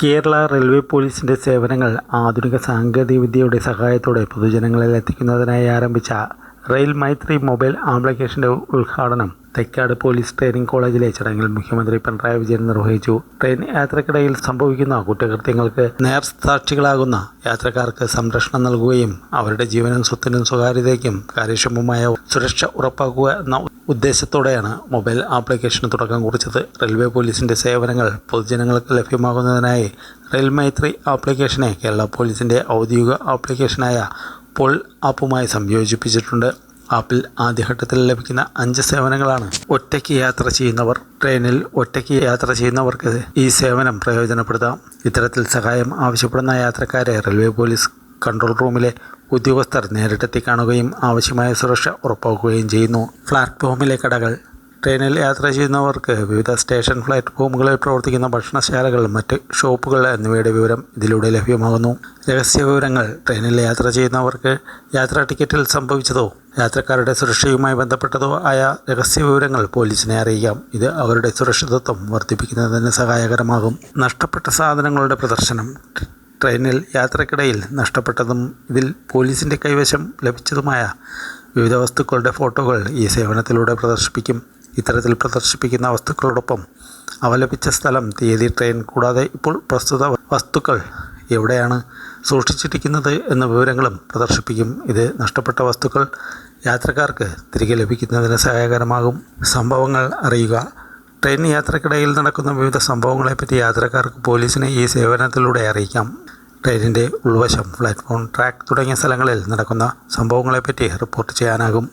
Kerala railway പോലീസിന്റെ സേവനങ്ങൾ ആധുനിക സാങ്കേതികവിദ്യയുടെ സഹായത്തോടെ പൊതുജനങ്ങളിൽ എത്തിക്കുന്നതിനായി ആരംഭിച്ച റെയിൽ മൈത്രി മൊബൈൽ ആപ്ലിക്കേഷന്റെ ഉദ്ഘാടനം തൈക്കാട് പോലീസ് ട്രെയിനിംഗ് കോളേജിലെ ചടങ്ങിൽ മുഖ്യമന്ത്രി പിണറായി വിജയൻ നിർവഹിച്ചു. ട്രെയിൻ യാത്രക്കിടയിൽ സംഭവിക്കുന്ന കുറ്റകൃത്യങ്ങൾക്ക് നേർസാക്ഷികളാകുന്ന യാത്രക്കാർക്ക് സംരക്ഷണം നൽകുകയും അവരുടെ ജീവനും സ്വത്തിനും സ്വകാര്യതയ്ക്കും കാര്യക്ഷമമായ സുരക്ഷ ഉറപ്പാക്കുക എന്ന ഉദ്ദേശത്തോടെയാണ് മൊബൈൽ ആപ്ലിക്കേഷന് തുടക്കം കുറിച്ചത്. റെയിൽവേ പോലീസിന്റെ സേവനങ്ങൾ പൊതുജനങ്ങൾക്ക് ലഭ്യമാകുന്നതിനായി റെയിൽ മൈത്രി ആപ്ലിക്കേഷനെ കേരള പോലീസിന്റെ ഔദ്യോഗിക ആപ്ലിക്കേഷനായ പോൾ ആപ്പുമായി സംയോജിപ്പിച്ചിട്ടുണ്ട്. ആപ്പിൽ ആദ്യഘട്ടത്തിൽ ലഭിക്കുന്ന 5 സേവനങ്ങളാണ് ഒറ്റയ്ക്ക് യാത്ര ചെയ്യുന്നവർ. ട്രെയിനിൽ ഒറ്റയ്ക്ക് യാത്ര ചെയ്യുന്നവർക്ക് ഈ സേവനം പ്രയോജനപ്പെടുത്താം. ഇത്തരത്തിൽ സഹായം ആവശ്യപ്പെടുന്ന യാത്രക്കാരെ റെയിൽവേ പോലീസ് കൺട്രോൾ റൂമിലെ ഉദ്യോഗസ്ഥർ നേരിട്ടെത്തി കാണുകയും ആവശ്യമായ സുരക്ഷ ഉറപ്പാക്കുകയും ചെയ്യുന്നു. പ്ലാറ്റ്ഫോമിലെ കടകൾ. ട്രെയിനിൽ യാത്ര ചെയ്യുന്നവർക്ക് വിവിധ സ്റ്റേഷൻ പ്ലാറ്റ്ഫോമുകളിൽ പ്രവർത്തിക്കുന്ന ഭക്ഷണശാലകൾ, മറ്റ് ഷോപ്പുകൾ എന്നിവയുടെ വിവരം ഇതിലൂടെ ലഭ്യമാകുന്നു. രഹസ്യ വിവരങ്ങൾ. ട്രെയിനിൽ യാത്ര ചെയ്യുന്നവർക്ക് യാത്രാ ടിക്കറ്റിൽ സംഭവിച്ചതോ യാത്രക്കാരുടെ സുരക്ഷയുമായി ബന്ധപ്പെട്ടതോ ആയ രഹസ്യ വിവരങ്ങൾ പോലീസിനെ അറിയിക്കാം. ഇത് അവരുടെ സുരക്ഷിതത്വം വർദ്ധിപ്പിക്കുന്നതിന് സഹായകരമാകും. നഷ്ടപ്പെട്ട സാധനങ്ങളുടെ പ്രദർശനം. ട്രെയിനിൽ യാത്രക്കിടയിൽ നഷ്ടപ്പെട്ടതും ഇതിൽ പോലീസിൻ്റെ കൈവശം ലഭിച്ചതുമായ വിവിധ വസ്തുക്കളുടെ ഫോട്ടോകൾ ഈ സേവനത്തിലൂടെ പ്രദർശിപ്പിക്കും. ഇത്തരത്തിൽ പ്രദർശിപ്പിക്കുന്ന വസ്തുക്കളോടൊപ്പം അവ ലഭിച്ച സ്ഥലം, തീയതി, ട്രെയിൻ കൂടാതെ ഇപ്പോൾ പ്രസ്തുത വസ്തുക്കൾ എവിടെയാണ് സൂക്ഷിച്ചിരിക്കുന്നത് എന്ന വിവരങ്ങളും പ്രദർശിപ്പിക്കും. ഇത് നഷ്ടപ്പെട്ട വസ്തുക്കൾ യാത്രക്കാർക്ക് തിരികെ ലഭിക്കുന്നതിന് സഹായകരമാകും. സംഭവങ്ങൾ അറിയുക. ട്രെയിൻ യാത്രക്കിടയിൽ നടക്കുന്ന വിവിധ സംഭവങ്ങളെപ്പറ്റി യാത്രക്കാർക്ക് പോലീസിനെ ഈ സേവനത്തിലൂടെ അറിയിക്കാം. ട്രെയിനിൻ്റെ ഉൾവശം, പ്ലാറ്റ്ഫോം, ട്രാക്ക് തുടങ്ങിയ സ്ഥലങ്ങളിൽ നടക്കുന്ന സംഭവങ്ങളെപ്പറ്റി റിപ്പോർട്ട് ചെയ്യാനാകും.